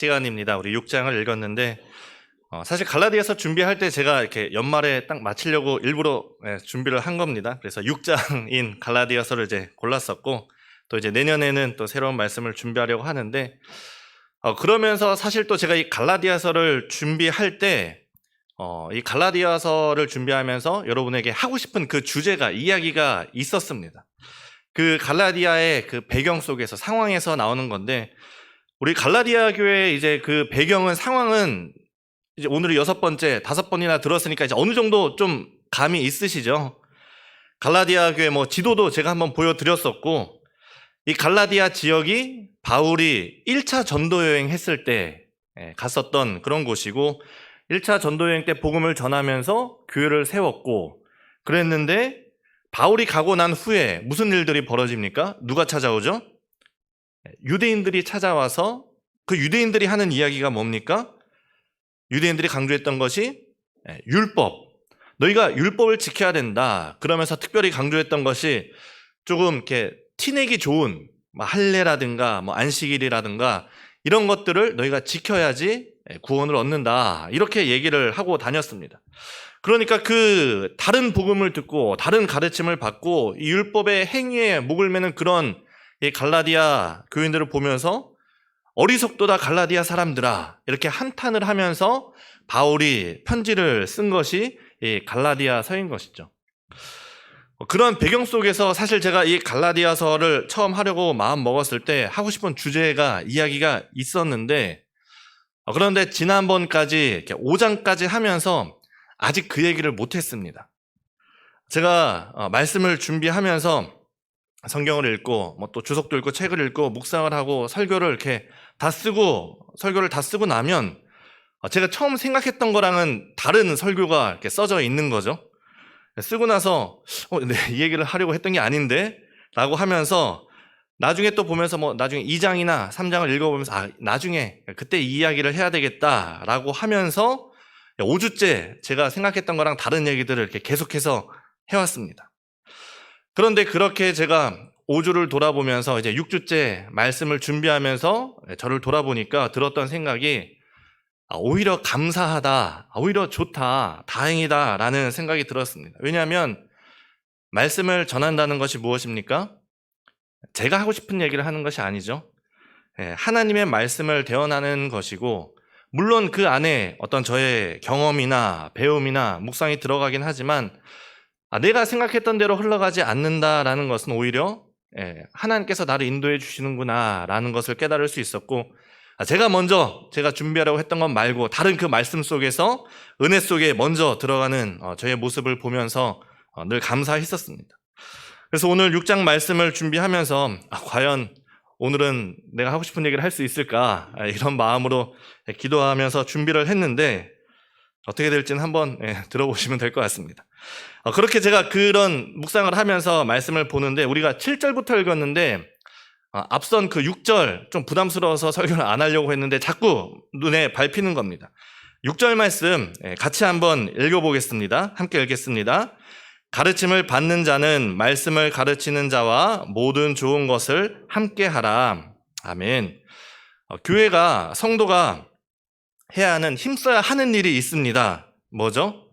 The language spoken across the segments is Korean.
시간입니다. 우리 6장을 읽었는데 사실 갈라디아서 준비할 때 제가 이렇게 연말에 딱 마치려고 일부러 준비를 한 겁니다. 그래서 6장인 갈라디아서를 이제 골랐었고 또 이제 내년에는 또 새로운 말씀을 준비하려고 하는데 그러면서 사실 또 제가 이 갈라디아서를 준비할 때 이 갈라디아서를 준비하면서 여러분에게 하고 싶은 그 주제가 이야기가 있었습니다. 그 갈라디아의 그 배경 속에서 상황에서 나오는 건데 우리 갈라디아 교회의 이제 그 배경은 상황은 이제 오늘이 6번째, 5번이나 들었으니까 이제 어느 정도 좀 감이 있으시죠? 갈라디아 교회 지도도 제가 한번 보여드렸었고 이 갈라디아 지역이 바울이 1차 전도 여행 했을 때 갔었던 그런 곳이고 1차 전도 여행 때 복음을 전하면서 교회를 세웠고 그랬는데 바울이 가고 난 후에 무슨 일들이 벌어집니까? 누가 찾아오죠? 유대인들이 찾아와서 그 유대인들이 하는 이야기가 뭡니까? 유대인들이 강조했던 것이 율법. 너희가 율법을 지켜야 된다. 그러면서 특별히 강조했던 것이 조금 이렇게 티내기 좋은 할례라든가 안식일이라든가 이런 것들을 너희가 지켜야지 구원을 얻는다. 이렇게 얘기를 하고 다녔습니다. 그러니까 그 다른 복음을 듣고 다른 가르침을 받고 이 율법의 행위에 목을 매는 그런 이 갈라디아 교인들을 보면서 어리석도다 갈라디아 사람들아 이렇게 한탄을 하면서 바울이 편지를 쓴 것이 이 갈라디아서인 것이죠. 그런 배경 속에서 사실 제가 이 갈라디아서를 처음 하려고 마음 먹었을 때 하고 싶은 주제가 이야기가 있었는데 그런데 지난번까지 이렇게 5장까지 하면서 아직 그 얘기를 못했습니다. 제가 말씀을 준비하면서 성경을 읽고 또 주석도 읽고 책을 읽고 묵상을 하고 설교를 이렇게 설교를 다 쓰고 나면 제가 처음 생각했던 거랑은 다른 설교가 이렇게 써져 있는 거죠. 쓰고 나서 이 얘기를 하려고 했던 게 아닌데 라고 하면서 나중에 또 보면서 나중에 2장이나 3장을 읽어보면서 나중에 그때 이 이야기를 해야 되겠다라고 하면서 5주째 제가 생각했던 거랑 다른 얘기들을 이렇게 계속해서 해왔습니다. 그런데 그렇게 제가 5주를 돌아보면서 이제 6주째 말씀을 준비하면서 저를 돌아보니까 들었던 생각이 오히려 감사하다, 오히려 좋다, 다행이다 라는 생각이 들었습니다. 왜냐하면 말씀을 전한다는 것이 무엇입니까? 제가 하고 싶은 얘기를 하는 것이 아니죠. 하나님의 말씀을 대언하는 것이고 물론 그 안에 어떤 저의 경험이나 배움이나 묵상이 들어가긴 하지만 내가 생각했던 대로 흘러가지 않는다라는 것은 오히려 하나님께서 나를 인도해 주시는구나 라는 것을 깨달을 수 있었고 제가 준비하려고 했던 것 말고 다른 그 말씀 속에서 은혜 속에 먼저 들어가는 저의 모습을 보면서 늘 감사했었습니다. 그래서 오늘 6장 말씀을 준비하면서 과연 오늘은 내가 하고 싶은 얘기를 할 수 있을까 이런 마음으로 기도하면서 준비를 했는데 어떻게 될지는 한번 들어보시면 될 것 같습니다. 그렇게 제가 그런 묵상을 하면서 말씀을 보는데 우리가 7절부터 읽었는데 앞선 그 6절 좀 부담스러워서 설교를 안 하려고 했는데 자꾸 눈에 밟히는 겁니다. 6절 말씀 같이 한번 읽어보겠습니다. 함께 읽겠습니다. 가르침을 받는 자는 말씀을 가르치는 자와 모든 좋은 것을 함께 하라. 아멘. 교회가 성도가 해야 하는 힘써야 하는 일이 있습니다. 뭐죠?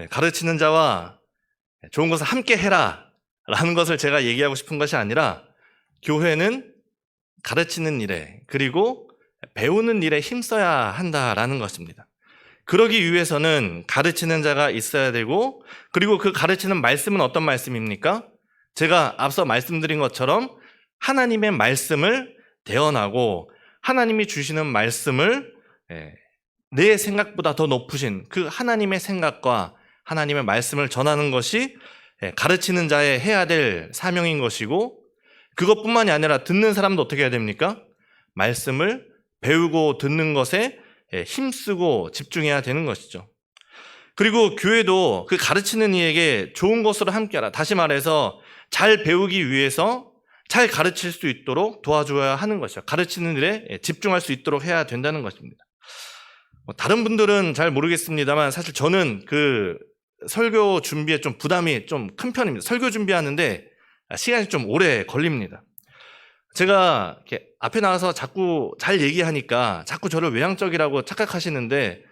가르치는 자와 좋은 것을 함께 해라 라는 것을 제가 얘기하고 싶은 것이 아니라 교회는 가르치는 일에 그리고 배우는 일에 힘써야 한다라는 것입니다. 그러기 위해서는 가르치는 자가 있어야 되고 그리고 그 가르치는 말씀은 어떤 말씀입니까? 제가 앞서 말씀드린 것처럼 하나님의 말씀을 대언하고 하나님이 주시는 말씀을 내 생각보다 더 높으신 그 하나님의 생각과 하나님의 말씀을 전하는 것이 가르치는 자의 해야 될 사명인 것이고 그것뿐만이 아니라 듣는 사람도 어떻게 해야 됩니까? 말씀을 배우고 듣는 것에 힘쓰고 집중해야 되는 것이죠. 그리고 교회도 그 가르치는 이에게 좋은 것으로 함께하라. 다시 말해서 잘 배우기 위해서 잘 가르칠 수 있도록 도와줘야 하는 것이죠. 가르치는 일에 집중할 수 있도록 해야 된다는 것입니다. 다른 분들은 잘 모르겠습니다만 사실 저는 그 설교 준비에 좀 부담이 좀 큰 편입니다. 설교 준비하는데 시간이 좀 오래 걸립니다. 제가 이렇게 앞에 나와서 자꾸 잘 얘기하니까 자꾸 저를 외향적이라고 착각하시는데,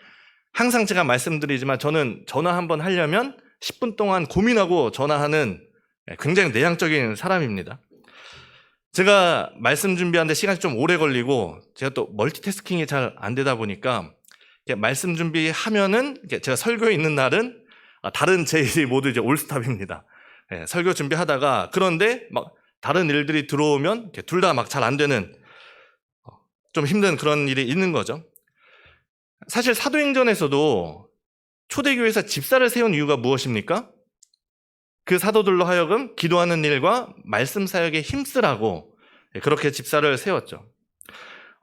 항상 제가 말씀드리지만 저는 전화 한번 하려면 10분 동안 고민하고 전화하는 굉장히 내향적인 사람입니다. 제가 말씀 준비하는데 시간이 좀 오래 걸리고, 제가 또 멀티태스킹이 잘 안 되다 보니까 말씀 준비하면은 제가 설교에 있는 날은 다른 제 일이 모두 이제 올스탑입니다. 설교 준비하다가, 그런데 막 다른 일들이 들어오면 둘 다 막 잘 안 되는, 좀 힘든 그런 일이 있는 거죠. 사실 사도행전에서도 초대교회에서 집사를 세운 이유가 무엇입니까? 그 사도들로 하여금 기도하는 일과 말씀 사역에 힘쓰라고 그렇게 집사를 세웠죠.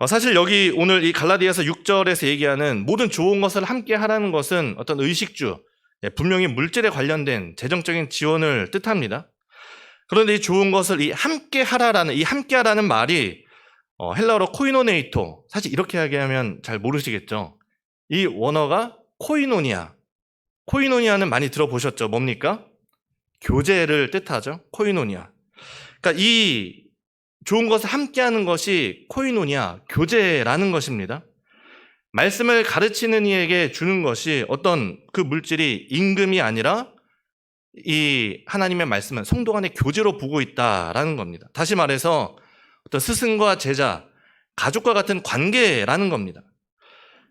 사실 여기 오늘 이 갈라디아서 6절에서 얘기하는 모든 좋은 것을 함께 하라는 것은 어떤 의식주, 분명히 물질에 관련된 재정적인 지원을 뜻합니다. 그런데 이 좋은 것을 이 함께 하라라는, 이 함께 하라는 말이 헬라어로 코이노네이토, 사실 이렇게 이야기하면 잘 모르시겠죠. 이 원어가 코이노니아. 코이노니아는 많이 들어보셨죠? 뭡니까? 교제를 뜻하죠. 코이노니아. 그러니까 이 좋은 것을 함께하는 것이 코이노니아, 교제라는 것입니다. 말씀을 가르치는 이에게 주는 것이 어떤 그 물질이 임금이 아니라 이 하나님의 말씀은 성도 간의 교제로 보고 있다라는 겁니다. 다시 말해서 어떤 스승과 제자, 가족과 같은 관계라는 겁니다.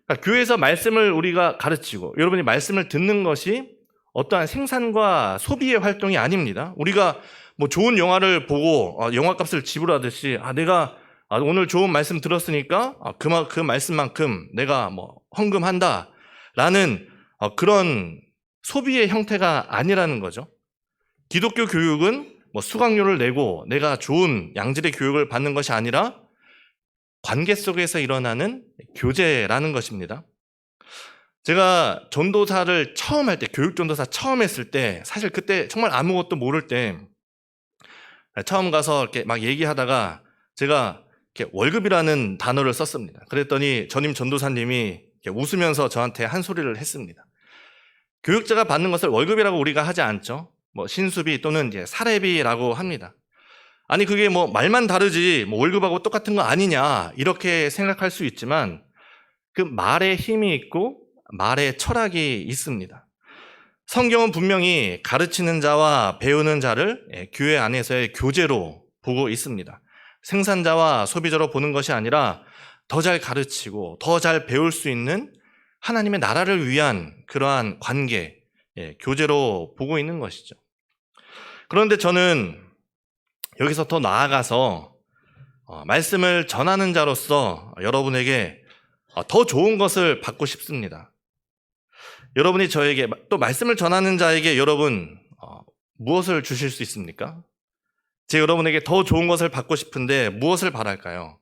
그러니까 교회에서 말씀을 우리가 가르치고 여러분이 말씀을 듣는 것이 어떠한 생산과 소비의 활동이 아닙니다. 우리가 뭐 좋은 영화를 보고 영화값을 지불하듯이 내가 오늘 좋은 말씀 들었으니까 그 말씀만큼 내가 뭐 헌금한다라는 그런 소비의 형태가 아니라는 거죠. 기독교 교육은 뭐 수강료를 내고 내가 좋은 양질의 교육을 받는 것이 아니라 관계 속에서 일어나는 교제라는 것입니다. 제가 전도사를 처음 할 때, 교육전도사 처음 했을 때, 사실 그때 정말 아무것도 모를 때 처음 가서 이렇게 막 얘기하다가 제가 이렇게 월급이라는 단어를 썼습니다. 그랬더니 전임 전도사님이 이렇게 웃으면서 저한테 한 소리를 했습니다. 교육자가 받는 것을 월급이라고 우리가 하지 않죠. 뭐 신수비 또는 이제 사례비라고 합니다. 아니 그게 뭐 말만 다르지 뭐 월급하고 똑같은 거 아니냐 이렇게 생각할 수 있지만 그 말에 힘이 있고 말에 철학이 있습니다. 성경은 분명히 가르치는 자와 배우는 자를 교회 안에서의 교제로 보고 있습니다. 생산자와 소비자로 보는 것이 아니라 더 잘 가르치고 더 잘 배울 수 있는 하나님의 나라를 위한 그러한 관계, 교제로 보고 있는 것이죠. 그런데 저는 여기서 더 나아가서 말씀을 전하는 자로서 여러분에게 더 좋은 것을 받고 싶습니다. 여러분이 저에게 또 말씀을 전하는 자에게 여러분 무엇을 주실 수 있습니까? 제가 여러분에게 더 좋은 것을 받고 싶은데 무엇을 바랄까요?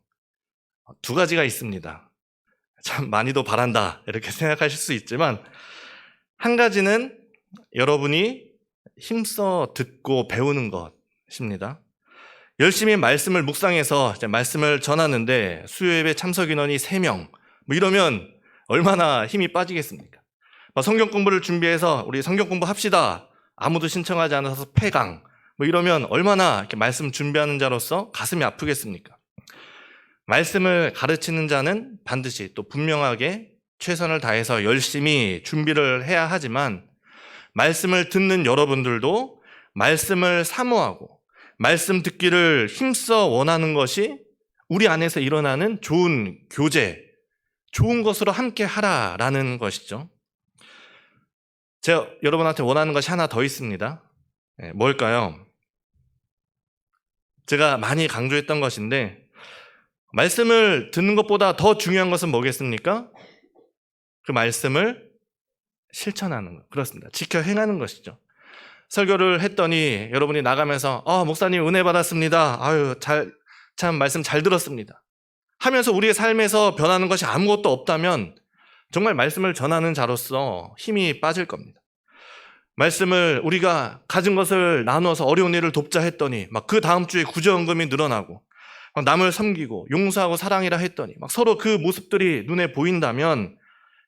두 가지가 있습니다. 참 많이도 바란다 이렇게 생각하실 수 있지만 한 가지는 여러분이 힘써 듣고 배우는 것입니다. 열심히 말씀을 묵상해서 말씀을 전하는데 수요예배 참석 인원이 3명 뭐 이러면 얼마나 힘이 빠지겠습니까? 성경 공부를 준비해서 우리 성경 공부합시다. 아무도 신청하지 않아서 폐강 뭐 이러면 얼마나 이렇게 말씀 준비하는 자로서 가슴이 아프겠습니까? 말씀을 가르치는 자는 반드시 또 분명하게 최선을 다해서 열심히 준비를 해야 하지만 말씀을 듣는 여러분들도 말씀을 사모하고 말씀 듣기를 힘써 원하는 것이 우리 안에서 일어나는 좋은 교제, 좋은 것으로 함께 하라라는 것이죠. 제가 여러분한테 원하는 것이 하나 더 있습니다. 뭘까요? 제가 많이 강조했던 것인데 말씀을 듣는 것보다 더 중요한 것은 뭐겠습니까? 그 말씀을 실천하는 것. 그렇습니다. 지켜 행하는 것이죠. 설교를 했더니 여러분이 나가면서 목사님 은혜 받았습니다. 참 말씀 잘 들었습니다. 하면서 우리의 삶에서 변하는 것이 아무것도 없다면 정말 말씀을 전하는 자로서 힘이 빠질 겁니다. 말씀을 우리가 가진 것을 나누어서 어려운 일을 돕자 했더니 막 그 다음 주에 구제헌금이 늘어나고 막 남을 섬기고 용서하고 사랑이라 했더니 막 서로 그 모습들이 눈에 보인다면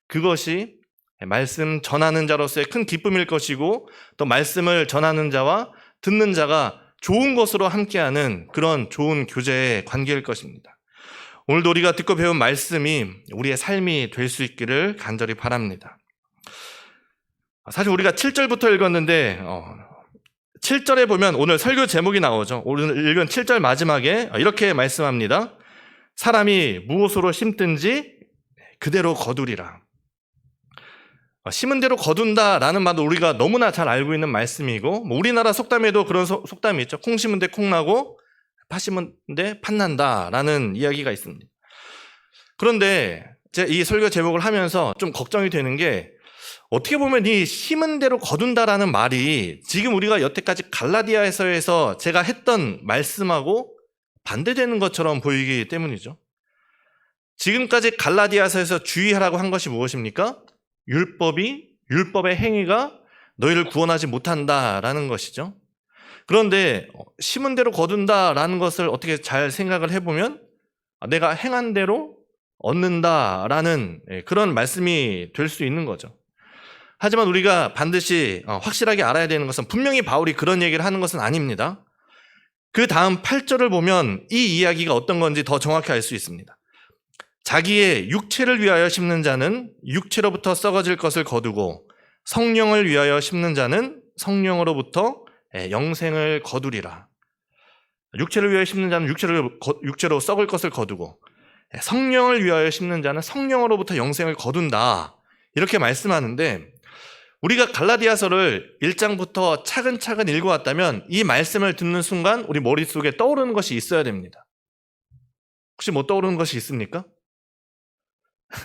그것이 말씀 전하는 자로서의 큰 기쁨일 것이고 또 말씀을 전하는 자와 듣는 자가 좋은 것으로 함께하는 그런 좋은 교제의 관계일 것입니다. 오늘도 우리가 듣고 배운 말씀이 우리의 삶이 될 수 있기를 간절히 바랍니다. 사실 우리가 7절부터 읽었는데 7절에 보면 오늘 설교 제목이 나오죠. 오늘 읽은 7절 마지막에 이렇게 말씀합니다. 사람이 무엇으로 심든지 그대로 거두리라. 심은 대로 거둔다라는 말도 우리가 너무나 잘 알고 있는 말씀이고, 우리나라 속담에도 그런 속담이 있죠. 콩 심은 데 콩 나고 팥 심은 데 팥 난다라는 이야기가 있습니다. 그런데 제가 이 설교 제목을 하면서 좀 걱정이 되는 게, 어떻게 보면 이 심은 대로 거둔다라는 말이 지금 우리가 여태까지 갈라디아서에서 제가 했던 말씀하고 반대되는 것처럼 보이기 때문이죠. 지금까지 갈라디아서에서 주의하라고 한 것이 무엇입니까? 율법의 행위가 너희를 구원하지 못한다라는 것이죠. 그런데 심은 대로 거둔다라는 것을 어떻게 잘 생각을 해보면 내가 행한 대로 얻는다라는 그런 말씀이 될 수 있는 거죠. 하지만 우리가 반드시 확실하게 알아야 되는 것은, 분명히 바울이 그런 얘기를 하는 것은 아닙니다. 그 다음 8절을 보면 이 이야기가 어떤 건지 더 정확히 알 수 있습니다. 자기의 육체를 위하여 심는 자는 육체로부터 썩어질 것을 거두고, 성령을 위하여 심는 자는 성령으로부터 영생을 거두리라. 육체를 위하여 심는 자는 육체로 썩을 것을 거두고, 성령을 위하여 심는 자는 성령으로부터 영생을 거둔다. 이렇게 말씀하는데, 우리가 갈라디아서를 1장부터 차근차근 읽어왔다면 이 말씀을 듣는 순간 우리 머릿속에 떠오르는 것이 있어야 됩니다. 혹시 뭐 떠오르는 것이 있습니까?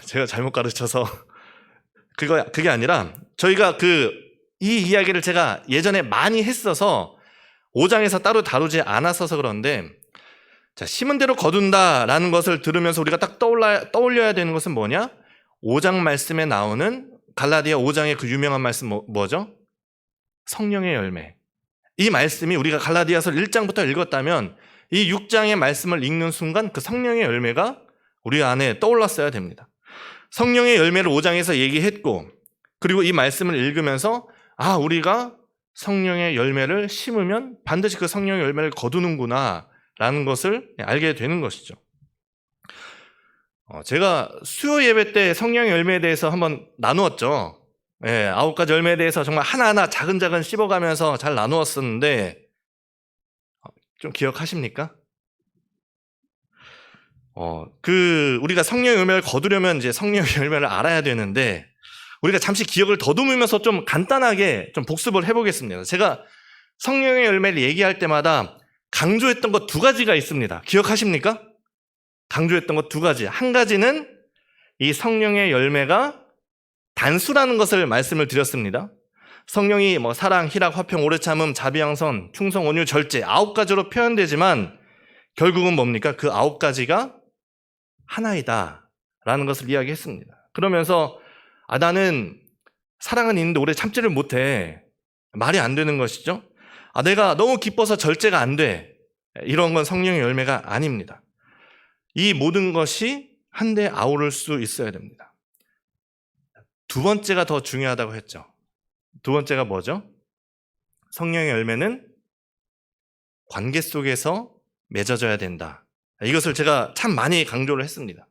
제가 잘못 가르쳐서 그게 아니라, 저희가 이 이야기를 제가 예전에 많이 했어서 5장에서 따로 다루지 않았어서 그런데, 자, 심은 대로 거둔다라는 것을 들으면서 우리가 딱 떠올려야 되는 것은 뭐냐? 5장 말씀에 나오는 갈라디아 5장의 그 유명한 말씀 뭐죠? 성령의 열매. 이 말씀이 우리가 갈라디아서 1장부터 읽었다면 이 6장의 말씀을 읽는 순간 그 성령의 열매가 우리 안에 떠올랐어야 됩니다. 성령의 열매를 5장에서 얘기했고, 그리고 이 말씀을 읽으면서 우리가 성령의 열매를 심으면 반드시 그 성령의 열매를 거두는구나 라는 것을 알게 되는 것이죠. 제가 수요 예배 때 성령의 열매에 대해서 한번 나누었죠. 9가지 열매에 대해서 정말 하나하나 자근자근 씹어가면서 잘 나누었었는데, 좀 기억하십니까? 우리가 성령의 열매를 거두려면 이제 성령의 열매를 알아야 되는데, 우리가 잠시 기억을 더듬으면서 좀 간단하게 좀 복습을 해보겠습니다. 제가 성령의 열매를 얘기할 때마다 강조했던 것 2가지가 있습니다. 기억하십니까? 강조했던 것 2가지. 한 가지는 이 성령의 열매가 단수라는 것을 말씀을 드렸습니다. 성령이 사랑, 희락, 화평, 오래 참음, 자비양선, 충성, 온유, 절제 9가지로 표현되지만 결국은 뭡니까? 그 9가지가 하나이다 라는 것을 이야기했습니다. 그러면서 나는 사랑은 있는데 오래 참지를 못해. 말이 안 되는 것이죠. 내가 너무 기뻐서 절제가 안 돼. 이런 건 성령의 열매가 아닙니다. 이 모든 것이 한데 아우를 수 있어야 됩니다. 2번째가 더 중요하다고 했죠. 2번째가 뭐죠? 성령의 열매는 관계 속에서 맺어져야 된다. 이것을 제가 참 많이 강조를 했습니다.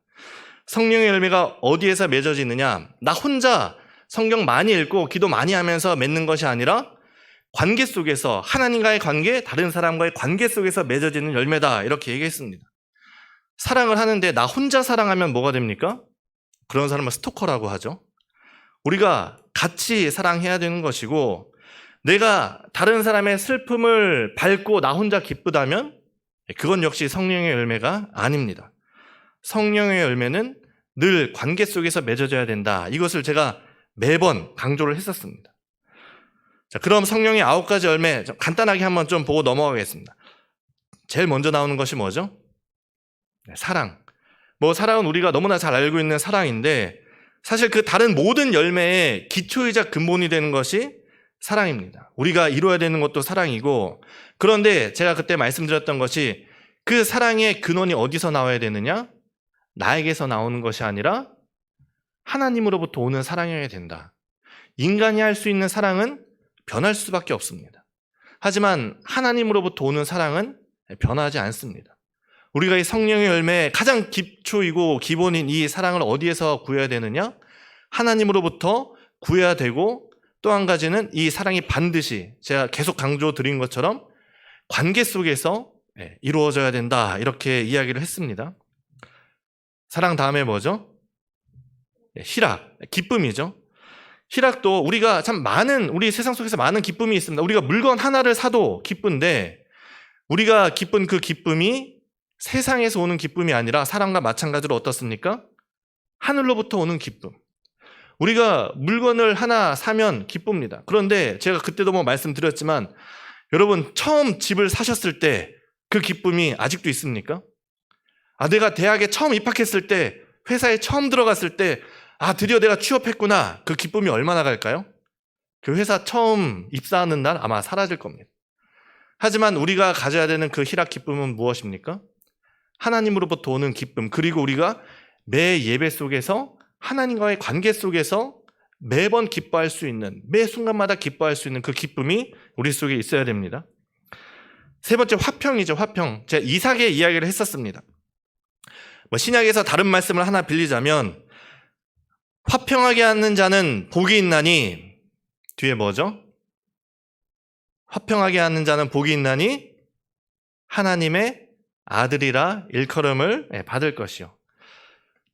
성령의 열매가 어디에서 맺어지느냐? 나 혼자 성경 많이 읽고 기도 많이 하면서 맺는 것이 아니라 관계 속에서, 하나님과의 관계, 다른 사람과의 관계 속에서 맺어지는 열매다. 이렇게 얘기했습니다. 사랑을 하는데 나 혼자 사랑하면 뭐가 됩니까? 그런 사람은 스토커라고 하죠. 우리가 같이 사랑해야 되는 것이고, 내가 다른 사람의 슬픔을 밟고 나 혼자 기쁘다면 그건 역시 성령의 열매가 아닙니다. 성령의 열매는 늘 관계 속에서 맺어져야 된다. 이것을 제가 매번 강조를 했었습니다. 자, 그럼 성령의 9가지 열매 간단하게 한번 좀 보고 넘어가겠습니다. 제일 먼저 나오는 것이 뭐죠? 사랑. 사랑은 우리가 너무나 잘 알고 있는 사랑인데, 사실 그 다른 모든 열매의 기초이자 근본이 되는 것이 사랑입니다. 우리가 이루어야 되는 것도 사랑이고, 그런데 제가 그때 말씀드렸던 것이, 그 사랑의 근원이 어디서 나와야 되느냐? 나에게서 나오는 것이 아니라 하나님으로부터 오는 사랑이어야 된다. 인간이 할 수 있는 사랑은 변할 수밖에 없습니다. 하지만 하나님으로부터 오는 사랑은 변하지 않습니다. 우리가 이 성령의 열매의 가장 기초이고 기본인 이 사랑을 어디에서 구해야 되느냐? 하나님으로부터 구해야 되고, 또 한 가지는 이 사랑이 반드시 제가 계속 강조드린 것처럼 관계 속에서 이루어져야 된다, 이렇게 이야기를 했습니다. 사랑 다음에 뭐죠? 희락, 기쁨이죠. 희락도 우리가 참 우리 세상 속에서 많은 기쁨이 있습니다. 우리가 물건 하나를 사도 기쁜데, 우리가 기쁜 그 기쁨이 세상에서 오는 기쁨이 아니라 사랑과 마찬가지로 어떻습니까? 하늘로부터 오는 기쁨. 우리가 물건을 하나 사면 기쁩니다. 그런데 제가 그때도 말씀드렸지만, 여러분 처음 집을 사셨을 때 그 기쁨이 아직도 있습니까? 내가 대학에 처음 입학했을 때, 회사에 처음 들어갔을 때, 드디어 내가 취업했구나, 그 기쁨이 얼마나 갈까요? 그 회사 처음 입사하는 날 아마 사라질 겁니다. 하지만 우리가 가져야 되는 그 희락 기쁨은 무엇입니까? 하나님으로부터 오는 기쁨, 그리고 우리가 매 예배 속에서 하나님과의 관계 속에서 매번 기뻐할 수 있는, 매 순간마다 기뻐할 수 있는 그 기쁨이 우리 속에 있어야 됩니다. 세 번째, 화평이죠. 화평. 제가 이삭의 이야기를 했었습니다. 신약에서 다른 말씀을 하나 빌리자면, 화평하게 하는 자는 복이 있나니, 뒤에 뭐죠? 화평하게 하는 자는 복이 있나니 하나님의 아들이라 일컬음을 받을 것이요.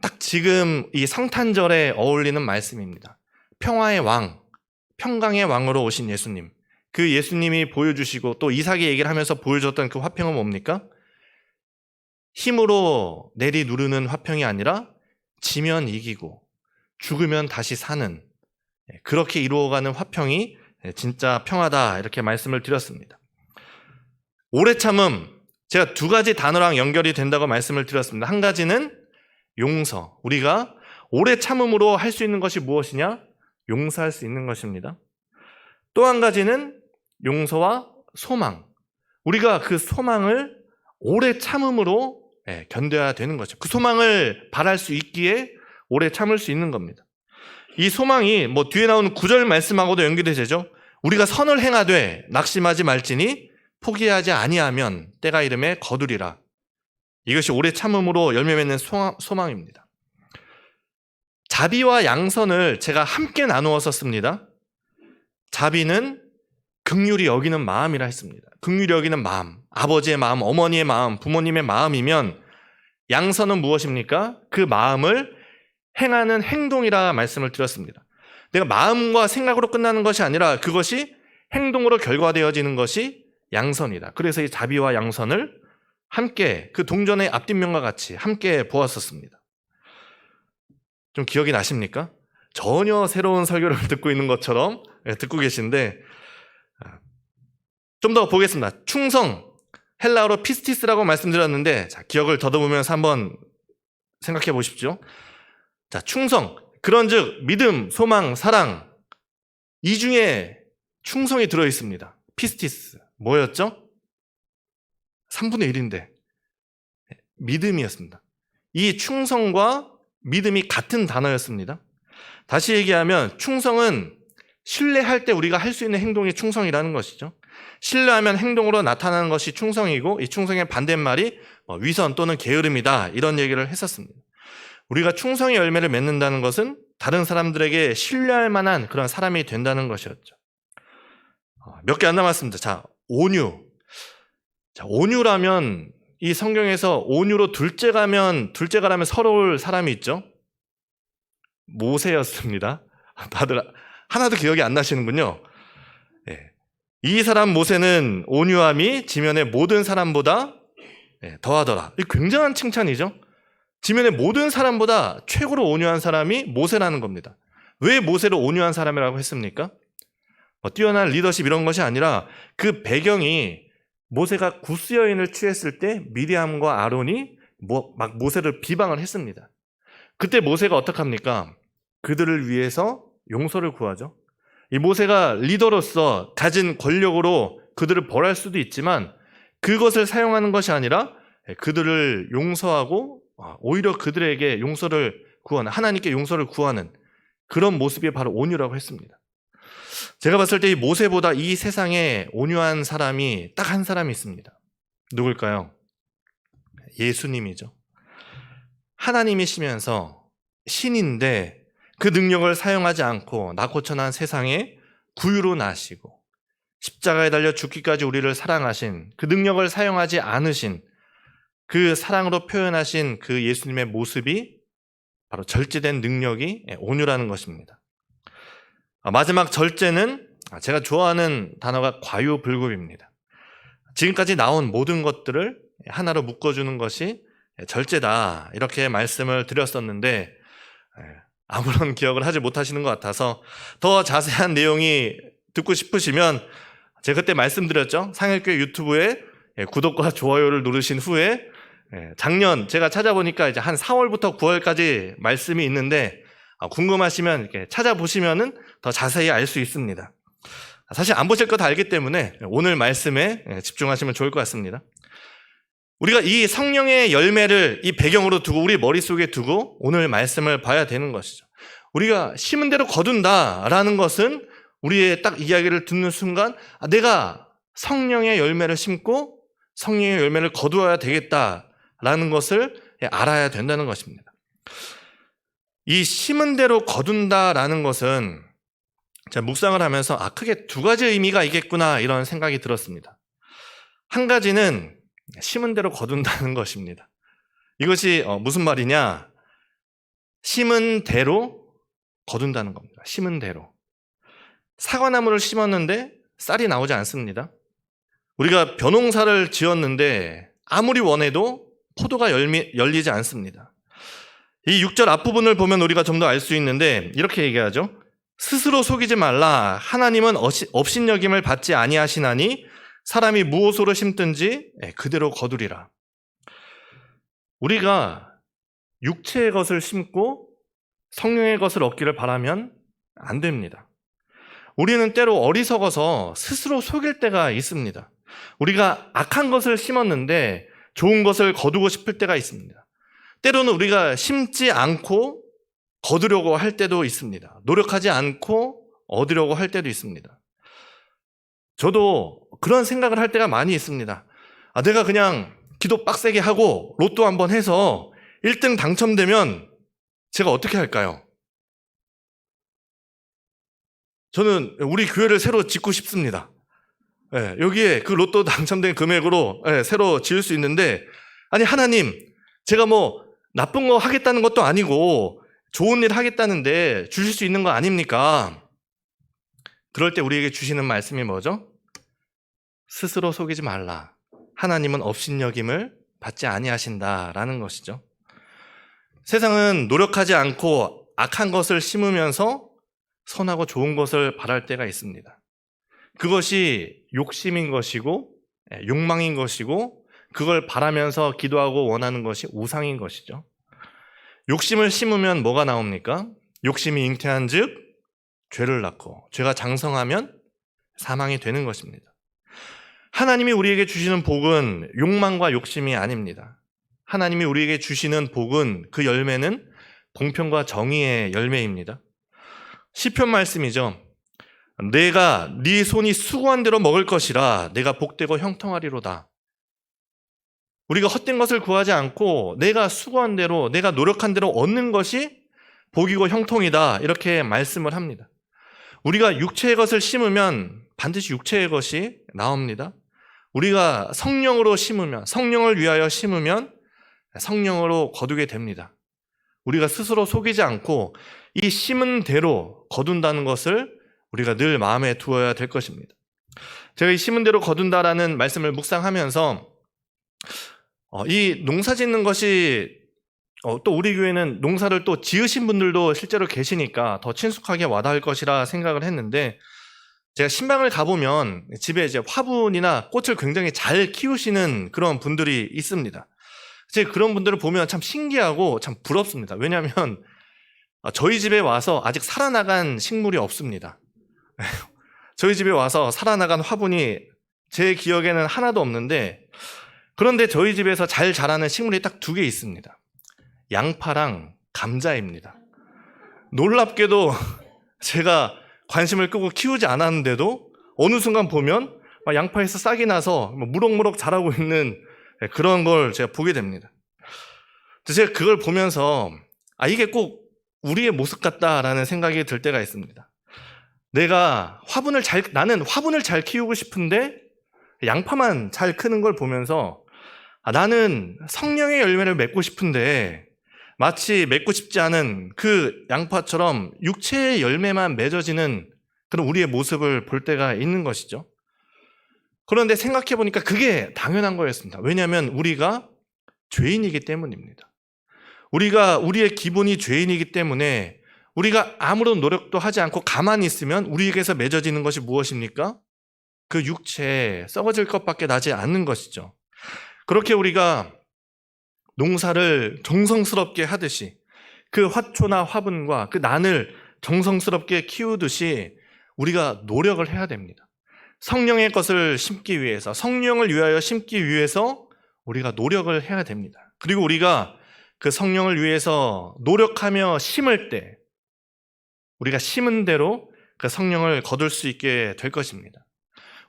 딱 지금 이 성탄절에 어울리는 말씀입니다. 평화의 왕, 평강의 왕으로 오신 예수님, 그 예수님이 보여주시고 또 이삭의 얘기를 하면서 보여줬던 그 화평은 뭡니까? 힘으로 내리누르는 화평이 아니라 지면 이기고 죽으면 다시 사는, 그렇게 이루어가는 화평이 진짜 평화다, 이렇게 말씀을 드렸습니다. 오래 참음, 제가 두 가지 단어랑 연결이 된다고 말씀을 드렸습니다. 한 가지는 용서, 우리가 오래 참음으로 할 수 있는 것이 무엇이냐? 용서할 수 있는 것입니다. 또 한 가지는 용서와 소망, 우리가 그 소망을 오래 참음으로 견뎌야 되는 거죠. 그 소망을 바랄 수 있기에 오래 참을 수 있는 겁니다. 이 소망이 뒤에 나오는 9절 말씀하고도 연결이 되죠. 우리가 선을 행하되 낙심하지 말지니 포기하지 아니하면 때가 이름에 거두리라. 이것이 오래 참음으로 열매 맺는 소망입니다. 자비와 양선을 제가 함께 나누어서 씁니다. 자비는 긍휼히 여기는 마음이라 했습니다. 긍휼히 여기는 마음, 아버지의 마음, 어머니의 마음, 부모님의 마음이면, 양선은 무엇입니까? 그 마음을 행하는 행동이라 말씀을 드렸습니다. 내가 마음과 생각으로 끝나는 것이 아니라 그것이 행동으로 결과되어지는 것이 양선이다. 그래서 이 자비와 양선을 함께, 그 동전의 앞뒷면과 같이 함께 보았었습니다. 좀 기억이 나십니까? 전혀 새로운 설교를 듣고 있는 것처럼 듣고 계신데, 좀 더 보겠습니다. 충성, 헬라어로 피스티스라고 말씀드렸는데, 기억을 더듬으면서 한번 생각해 보십시오. 충성, 그런즉 믿음, 소망, 사랑, 이 중에 충성이 들어있습니다. 피스티스, 뭐였죠? 3분의 1인데 믿음이었습니다. 이 충성과 믿음이 같은 단어였습니다. 다시 얘기하면 충성은 신뢰할 때 우리가 할 수 있는 행동이 충성이라는 것이죠. 신뢰하면 행동으로 나타나는 것이 충성이고, 이 충성의 반대말이 위선 또는 게으름이다, 이런 얘기를 했었습니다. 우리가 충성의 열매를 맺는다는 것은 다른 사람들에게 신뢰할 만한 그런 사람이 된다는 것이었죠. 몇 개 안 남았습니다. 온유. 온유라면, 이 성경에서 온유로 둘째가라면 서러울 사람이 있죠. 모세였습니다. 다들 하나도 기억이 안 나시는군요. 이 사람 모세는 온유함이 지면의 모든 사람보다 더하더라. 이 굉장한 칭찬이죠. 지면의 모든 사람보다 최고로 온유한 사람이 모세라는 겁니다. 왜 모세를 온유한 사람이라고 했습니까? 뛰어난 리더십 이런 것이 아니라, 그 배경이 모세가 구스 여인을 취했을 때 미리암과 아론이 막 모세를 비방을 했습니다. 그때 모세가 어떡합니까? 그들을 위해서 용서를 구하죠. 이 모세가 리더로서 가진 권력으로 그들을 벌할 수도 있지만, 그것을 사용하는 것이 아니라 그들을 용서하고 오히려 그들에게 용서를 구하는, 하나님께 용서를 구하는 그런 모습이 바로 온유라고 했습니다. 제가 봤을 때 이 모세보다 이 세상에 온유한 사람이 딱 한 사람이 있습니다. 누굴까요? 예수님이죠. 하나님이시면서 신인데 그 능력을 사용하지 않고 나고천한 세상에 구유로 나시고 십자가에 달려 죽기까지 우리를 사랑하신, 그 능력을 사용하지 않으신, 그 사랑으로 표현하신 그 예수님의 모습이 바로 절제된 능력이 온유라는 것입니다. 마지막 절제는 제가 좋아하는 단어가 과유불급입니다. 지금까지 나온 모든 것들을 하나로 묶어주는 것이 절제다, 이렇게 말씀을 드렸었는데 아무런 기억을 하지 못하시는 것 같아서 더 자세한 내용이 듣고 싶으시면 제가 그때 말씀드렸죠. 상일교회 유튜브에 구독과 좋아요를 누르신 후에 작년 제가 찾아보니까 이제 한 4월부터 9월까지 말씀이 있는데 궁금하시면 이렇게 찾아보시면은 더 자세히 알 수 있습니다. 사실 안 보실 거 다 알기 때문에 오늘 말씀에 집중하시면 좋을 것 같습니다. 우리가 이 성령의 열매를 이 배경으로 두고 우리 머릿속에 두고 오늘 말씀을 봐야 되는 것이죠. 우리가 심은 대로 거둔다라는 것은 우리의 딱 이야기를 듣는 순간 내가 성령의 열매를 심고 성령의 열매를 거두어야 되겠다라는 것을 알아야 된다는 것입니다. 이 심은 대로 거둔다라는 것은 제가 묵상을 하면서 크게 두 가지 의미가 있겠구나 이런 생각이 들었습니다. 한 가지는 심은 대로 거둔다는 것입니다. 이것이 무슨 말이냐? 심은 대로 거둔다는 겁니다. 심은 대로. 사과나무를 심었는데 쌀이 나오지 않습니다. 우리가 벼농사를 지었는데 아무리 원해도 포도가 열리지 않습니다. 이 6절 앞부분을 보면 우리가 좀 더 알 수 있는데 이렇게 얘기하죠. 스스로 속이지 말라. 하나님은 업신여김을 받지 아니하시나니 사람이 무엇으로 심든지 그대로 거두리라. 우리가 육체의 것을 심고 성령의 것을 얻기를 바라면 안 됩니다. 우리는 때로 어리석어서 스스로 속일 때가 있습니다. 우리가 악한 것을 심었는데 좋은 것을 거두고 싶을 때가 있습니다. 때로는 우리가 심지 않고 거두려고 할 때도 있습니다. 노력하지 않고 얻으려고 할 때도 있습니다. 저도 그런 생각을 할 때가 많이 있습니다. 내가 그냥 기도 빡세게 하고 로또 한번 해서 1등 당첨되면 제가 어떻게 할까요? 저는 우리 교회를 새로 짓고 싶습니다. 여기에 그 로또 당첨된 금액으로 새로 지을 수 있는데, 아니 하나님, 제가 뭐 나쁜 거 하겠다는 것도 아니고 좋은 일 하겠다는데 주실 수 있는 거 아닙니까? 그럴 때 우리에게 주시는 말씀이 뭐죠? 스스로 속이지 말라. 하나님은 업신여김을 받지 아니하신다라는 것이죠. 세상은 노력하지 않고 악한 것을 심으면서 선하고 좋은 것을 바랄 때가 있습니다. 그것이 욕심인 것이고 욕망인 것이고 그걸 바라면서 기도하고 원하는 것이 우상인 것이죠. 욕심을 심으면 뭐가 나옵니까? 욕심이 잉태한 즉 죄를 낳고 죄가 장성하면 사망이 되는 것입니다. 하나님이 우리에게 주시는 복은 욕망과 욕심이 아닙니다. 하나님이 우리에게 주시는 복은 그 열매는 공평과 정의의 열매입니다. 시편 말씀이죠. 내가 네 손이 수고한 대로 먹을 것이라 내가 복되고 형통하리로다. 우리가 헛된 것을 구하지 않고 내가 수고한 대로, 내가 노력한 대로 얻는 것이 복이고 형통이다, 이렇게 말씀을 합니다. 우리가 육체의 것을 심으면 반드시 육체의 것이 나옵니다. 우리가 성령으로 심으면, 성령을 위하여 심으면 성령으로 거두게 됩니다. 우리가 스스로 속이지 않고 이 심은 대로 거둔다는 것을 우리가 늘 마음에 두어야 될 것입니다. 제가 이 심은 대로 거둔다라는 말씀을 묵상하면서 이 농사 짓는 것이 또 우리 교회는 농사를 또 지으신 분들도 실제로 계시니까 더 친숙하게 와닿을 것이라 생각을 했는데, 제가 신방을 가보면 집에 이제 화분이나 꽃을 굉장히 잘 키우시는 그런 분들이 있습니다. 제가 그런 분들을 보면 참 신기하고 참 부럽습니다. 왜냐하면 저희 집에 와서 아직 살아나간 식물이 없습니다. 저희 집에 와서 살아나간 화분이 제 기억에는 하나도 없는데, 그런데 저희 집에서 잘 자라는 식물이 딱 2개 있습니다. 양파랑 감자입니다. 놀랍게도 제가 관심을 끄고 키우지 않았는데도 어느 순간 보면 막 양파에서 싹이 나서 무럭무럭 자라고 있는 그런 걸 제가 보게 됩니다. 그래서 제가 그걸 보면서 이게 꼭 우리의 모습 같다라는 생각이 들 때가 있습니다. 나는 화분을 잘 키우고 싶은데 양파만 잘 크는 걸 보면서 나는 성령의 열매를 맺고 싶은데 마치 맺고 싶지 않은 그 양파처럼 육체의 열매만 맺어지는 그런 우리의 모습을 볼 때가 있는 것이죠. 그런데 생각해 보니까 그게 당연한 거였습니다. 왜냐하면 우리가 죄인이기 때문입니다. 우리의 기본이 죄인이기 때문에 우리가 아무런 노력도 하지 않고 가만히 있으면 우리에게서 맺어지는 것이 무엇입니까? 그 육체에 썩어질 것밖에 나지 않는 것이죠. 그렇게 우리가 농사를 정성스럽게 하듯이 그 화초나 화분과 그 난을 정성스럽게 키우듯이 우리가 노력을 해야 됩니다. 성령의 것을 심기 위해서, 성령을 위하여 심기 위해서 우리가 노력을 해야 됩니다. 그리고 우리가 그 성령을 위해서 노력하며 심을 때 우리가 심은 대로 그 성령을 거둘 수 있게 될 것입니다.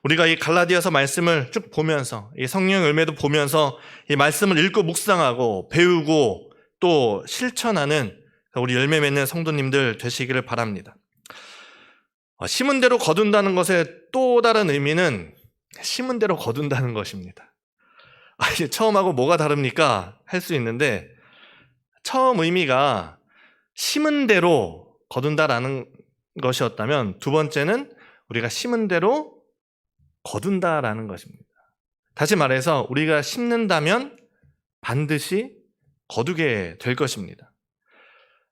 우리가 이 갈라디아서 말씀을 쭉 보면서 이 성령 열매도 보면서 이 말씀을 읽고 묵상하고 배우고 또 실천하는 우리 열매 맺는 성도님들 되시기를 바랍니다. 심은 대로 거둔다는 것의 또 다른 의미는 심은 대로 거둔다는 것입니다. 처음하고 뭐가 다릅니까? 할 수 있는데 처음 의미가 심은 대로 거둔다라는 것이었다면 두 번째는 우리가 심은 대로 거둔다라는 것입니다. 다시 말해서 우리가 심는다면 반드시 거두게 될 것입니다.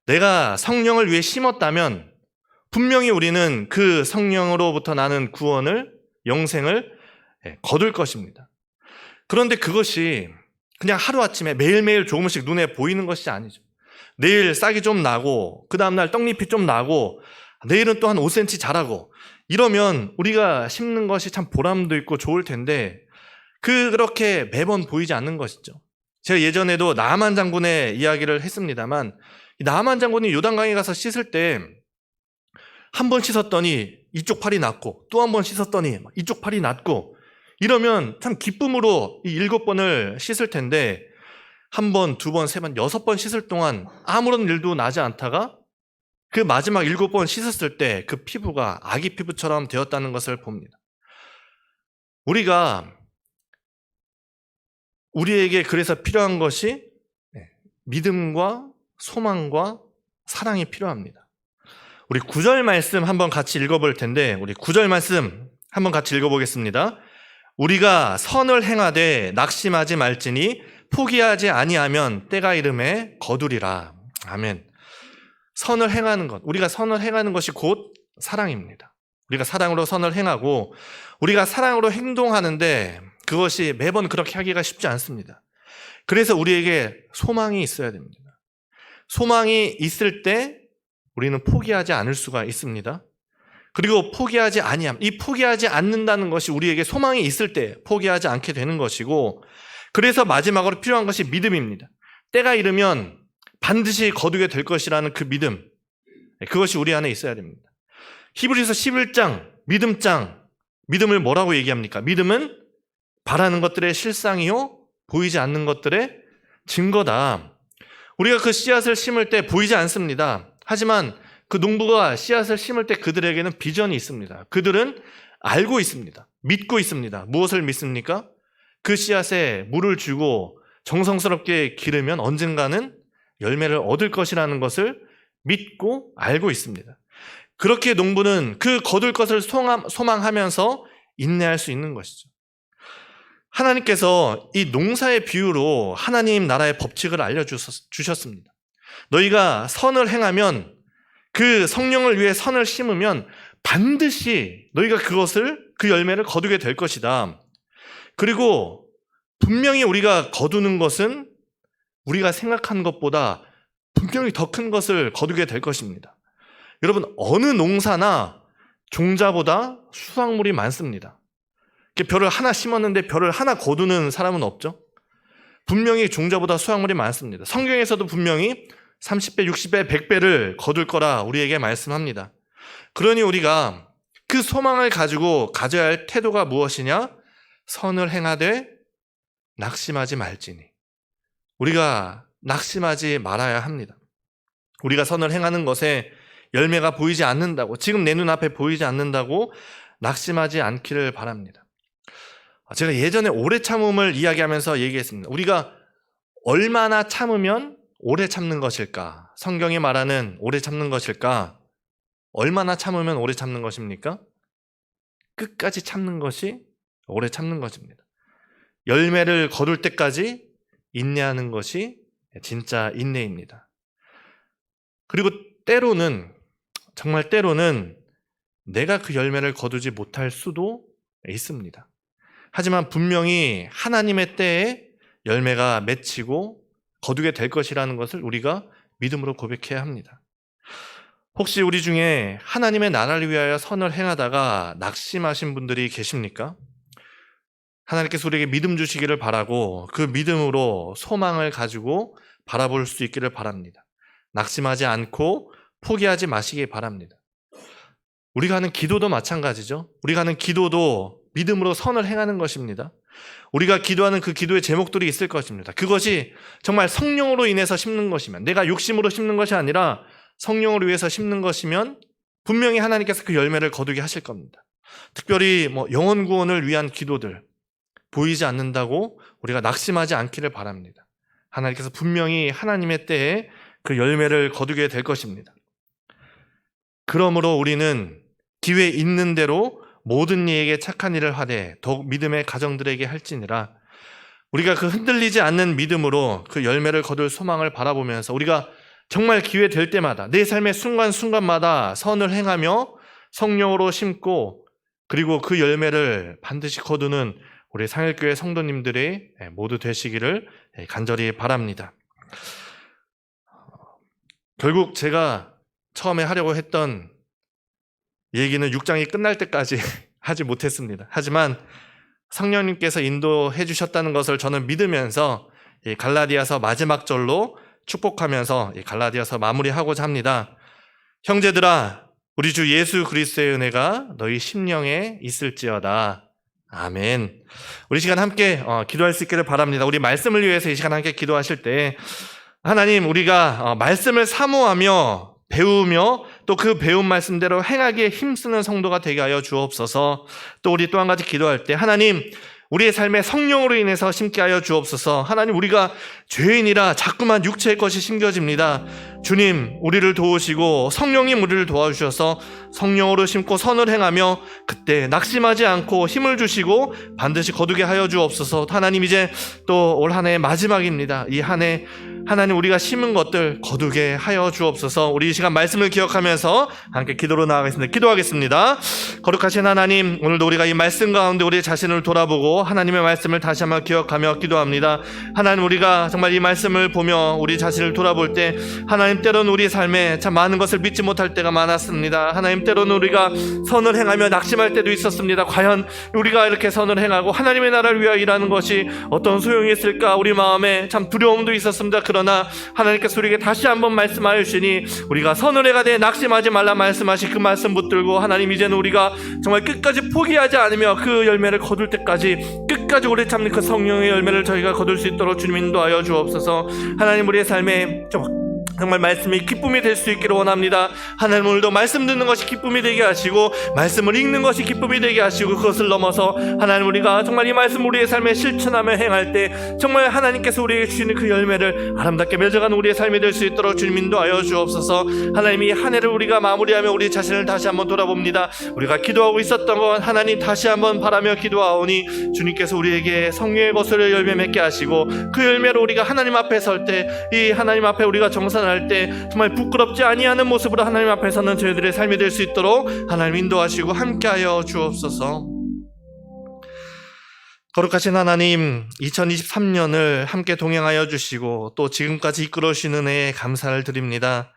내가 성령을 위해 심었다면 분명히 우리는 그 성령으로부터 나는 구원을, 영생을 거둘 것입니다. 그런데 그것이 그냥 하루아침에 매일매일 조금씩 눈에 보이는 것이 아니죠. 내일 싹이 좀 나고 그 다음날 떡잎이 좀 나고 내일은 또 한 5cm 자라고 이러면 우리가 심는 것이 참 보람도 있고 좋을 텐데 그렇게 매번 보이지 않는 것이죠. 제가 예전에도 나아만 장군의 이야기를 했습니다만 나아만 장군이 요단강에 가서 씻을 때 한 번 씻었더니 이쪽 팔이 낫고 또 한 번 씻었더니 이쪽 팔이 낫고 이러면 참 기쁨으로 이 7번을 씻을 텐데 1번, 2번, 3번, 6번 씻을 동안 아무런 일도 나지 않다가 그 마지막 7번 씻었을 때 그 피부가 아기 피부처럼 되었다는 것을 봅니다. 우리에게 그래서 필요한 것이 믿음과 소망과 사랑이 필요합니다. 우리 9절 말씀 한번 같이 읽어볼 텐데 우리 9절 말씀 한번 같이 읽어보겠습니다. 우리가 선을 행하되 낙심하지 말지니 포기하지 아니하면 때가 이름에 거두리라. 아멘. 선을 행하는 것, 우리가 선을 행하는 것이 곧 사랑입니다. 우리가 사랑으로 선을 행하고 우리가 사랑으로 행동하는데 그것이 매번 그렇게 하기가 쉽지 않습니다. 그래서 우리에게 소망이 있어야 됩니다. 소망이 있을 때 우리는 포기하지 않을 수가 있습니다. 그리고 포기하지 않는다는 것이 우리에게 소망이 있을 때 포기하지 않게 되는 것이고 그래서 마지막으로 필요한 것이 믿음입니다. 때가 이르면 반드시 거두게 될 것이라는 그 믿음, 그것이 우리 안에 있어야 됩니다. 히브리서 11장 믿음을 뭐라고 얘기합니까? 믿음은 바라는 것들의 실상이요 보이지 않는 것들의 증거다. 우리가 그 씨앗을 심을 때 보이지 않습니다. 하지만 그 농부가 씨앗을 심을 때 그들에게는 비전이 있습니다. 그들은 알고 있습니다. 믿고 있습니다. 무엇을 믿습니까? 그 씨앗에 물을 주고 정성스럽게 기르면 언젠가는 열매를 얻을 것이라는 것을 믿고 알고 있습니다. 그렇게 농부는 그 거둘 것을 소망하면서 인내할 수 있는 것이죠. 하나님께서 이 농사의 비유로 하나님 나라의 법칙을 알려주셨습니다. 너희가 선을 행하면 그 성령을 위해 선을 심으면 반드시 너희가 그 열매를 거두게 될 것이다. 그리고 분명히 우리가 거두는 것은 우리가 생각한 것보다 분명히 더 큰 것을 거두게 될 것입니다. 여러분, 어느 농사나 종자보다 수확물이 많습니다. 벼를 하나 심었는데 벼를 하나 거두는 사람은 없죠. 분명히 종자보다 수확물이 많습니다. 성경에서도 분명히 30배, 60배, 100배를 거둘 거라 우리에게 말씀합니다. 그러니 우리가 그 소망을 가지고 가져야 할 태도가 무엇이냐? 선을 행하되 낙심하지 말지니. 우리가 낙심하지 말아야 합니다. 우리가 선을 행하는 것에 열매가 보이지 않는다고, 지금 내 눈앞에 보이지 않는다고 낙심하지 않기를 바랍니다. 제가 예전에 오래 참음을 이야기하면서 얘기했습니다. 우리가 얼마나 참으면 오래 참는 것일까? 성경이 말하는 오래 참는 것일까? 얼마나 참으면 오래 참는 것입니까? 끝까지 참는 것이 오래 참는 것입니다. 열매를 거둘 때까지 인내하는 것이 진짜 인내입니다. 그리고 때로는, 정말 때로는 내가 그 열매를 거두지 못할 수도 있습니다. 하지만 분명히 하나님의 때에 열매가 맺히고 거두게 될 것이라는 것을 우리가 믿음으로 고백해야 합니다. 혹시 우리 중에 하나님의 나라를 위하여 선을 행하다가 낙심하신 분들이 계십니까? 하나님께서 우리에게 믿음 주시기를 바라고 그 믿음으로 소망을 가지고 바라볼 수 있기를 바랍니다. 낙심하지 않고 포기하지 마시기 바랍니다. 우리가 하는 기도도 마찬가지죠. 우리가 하는 기도도 믿음으로 선을 행하는 것입니다. 우리가 기도하는 그 기도의 제목들이 있을 것입니다. 그것이 정말 성령으로 인해서 심는 것이면, 내가 욕심으로 심는 것이 아니라 성령을 위해서 심는 것이면 분명히 하나님께서 그 열매를 거두게 하실 겁니다. 특별히 영혼 구원을 위한 기도들 보이지 않는다고 우리가 낙심하지 않기를 바랍니다. 하나님께서 분명히 하나님의 때에 그 열매를 거두게 될 것입니다. 그러므로 우리는 기회 있는 대로 모든 이에게 착한 일을 하되 더욱 믿음의 가정들에게 할지니라. 우리가 그 흔들리지 않는 믿음으로 그 열매를 거둘 소망을 바라보면서 우리가 정말 기회 될 때마다 내 삶의 순간순간마다 선을 행하며 성령으로 심고 그리고 그 열매를 반드시 거두는 우리 상일교회 성도님들의 모두 되시기를 간절히 바랍니다. 결국 제가 처음에 하려고 했던 얘기는 6장이 끝날 때까지 하지 못했습니다. 하지만 성령님께서 인도해 주셨다는 것을 저는 믿으면서 갈라디아서 마지막 절로 축복하면서 갈라디아서 마무리하고자 합니다. 형제들아, 우리 주 예수 그리스도의 은혜가 너희 심령에 있을지어다. 아멘. 우리 시간 함께 기도할 수 있기를 바랍니다. 우리 말씀을 위해서 이 시간 함께 기도하실 때 하나님, 우리가 말씀을 사모하며 배우며 또 그 배운 말씀대로 행하기에 힘쓰는 성도가 되게 하여 주옵소서. 또 우리 또 한 가지 기도할 때 하나님, 우리의 삶에 성령으로 인해서 심게 하여 주옵소서. 하나님, 우리가 죄인이라 자꾸만 육체의 것이 심겨집니다. 주님, 우리를 도우시고 성령님 우리를 도와주셔서 성령으로 심고 선을 행하며 그때 낙심하지 않고 힘을 주시고 반드시 거두게 하여 주옵소서. 하나님, 이제 또 올 한 해의 마지막입니다. 이 한 해 하나님, 우리가 심은 것들 거두게 하여 주옵소서. 우리 이 시간 말씀을 기억하면서 함께 기도로 나아가겠습니다. 기도하겠습니다. 거룩하신 하나님, 오늘도 우리가 이 말씀 가운데 우리 자신을 돌아보고 하나님의 말씀을 다시 한번 기억하며 기도합니다. 하나님, 우리가 정말 이 말씀을 보며 우리 자신을 돌아볼 때 하나님, 때로는 우리 삶에 참 많은 것을 믿지 못할 때가 많았습니다. 하나님, 때로는 우리가 선을 행하며 낙심할 때도 있었습니다. 과연 우리가 이렇게 선을 행하고 하나님의 나라를 위하여 일하는 것이 어떤 소용이 있을까? 우리 마음에 참 두려움도 있었습니다. 그러나 하나님께서 우리에게 다시 한번 말씀하여 주시니 우리가 선을 행하되 낙심하지 말라 말씀하신 그 말씀 붙들고 하나님, 이제는 우리가 정말 끝까지 포기하지 않으며 그 열매를 거둘 때까지 끝까지 오래 참는 그 성령의 열매를 저희가 거둘 수 있도록 주님 인도하여 주옵소서. 하나님, 우리의 삶에 정말 말씀이 기쁨이 될 수 있기를 원합니다. 하나님, 오늘도 말씀 듣는 것이 기쁨이 되게 하시고 말씀을 읽는 것이 기쁨이 되게 하시고 그것을 넘어서 하나님, 우리가 정말 이 말씀 우리의 삶에 실천하며 행할 때 정말 하나님께서 우리에게 주시는 그 열매를 아름답게 맺어가는 우리의 삶이 될 수 있도록 주님 인도하여 주옵소서. 하나님, 이 한 해를 우리가 마무리하며 우리 자신을 다시 한번 돌아봅니다. 우리가 기도하고 있었던 것 하나님 다시 한번 바라며 기도하오니 주님께서 우리에게 성령의 것을 열매 맺게 하시고 그 열매로 우리가 하나님 앞에 설 때 이 하나님 앞에 우리가 정산할 때 정말 부끄럽지 아니하는 모습으로 하나님 앞에서는 저희들의 삶이 될 수 있도록 하나님 인도하시고 함께하여 주옵소서. 거룩하신 하나님, 2023년을 함께 동행하여 주시고 또 지금까지 이끌어 주시는 은혜에 감사를 드립니다.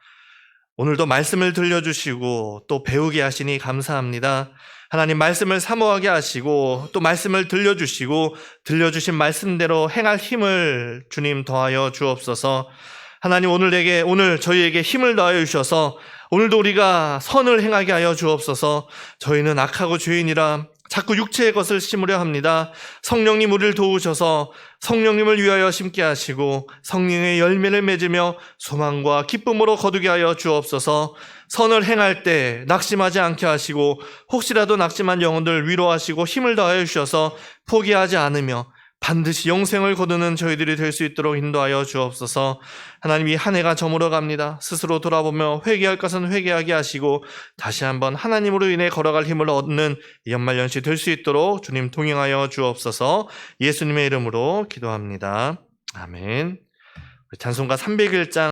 오늘도 말씀을 들려주시고 또 배우게 하시니 감사합니다. 하나님, 말씀을 사모하게 하시고 또 말씀을 들려주시고 들려주신 말씀대로 행할 힘을 주님 더하여 주옵소서. 하나님 오늘 저희에게 힘을 더하여 주셔서 오늘도 우리가 선을 행하게 하여 주옵소서. 저희는 악하고 죄인이라 자꾸 육체의 것을 심으려 합니다. 성령님 우리를 도우셔서 성령님을 위하여 심게 하시고 성령의 열매를 맺으며 소망과 기쁨으로 거두게 하여 주옵소서. 선을 행할 때 낙심하지 않게 하시고 혹시라도 낙심한 영혼들 위로하시고 힘을 더하여 주셔서 포기하지 않으며 반드시 영생을 거두는 저희들이 될 수 있도록 인도하여 주옵소서. 하나님, 이 한 해가 저물어 갑니다. 스스로 돌아보며 회개할 것은 회개하게 하시고 다시 한번 하나님으로 인해 걸어갈 힘을 얻는 연말연시 될 수 있도록 주님 동행하여 주옵소서. 예수님의 이름으로 기도합니다. 아멘. 찬송가 301장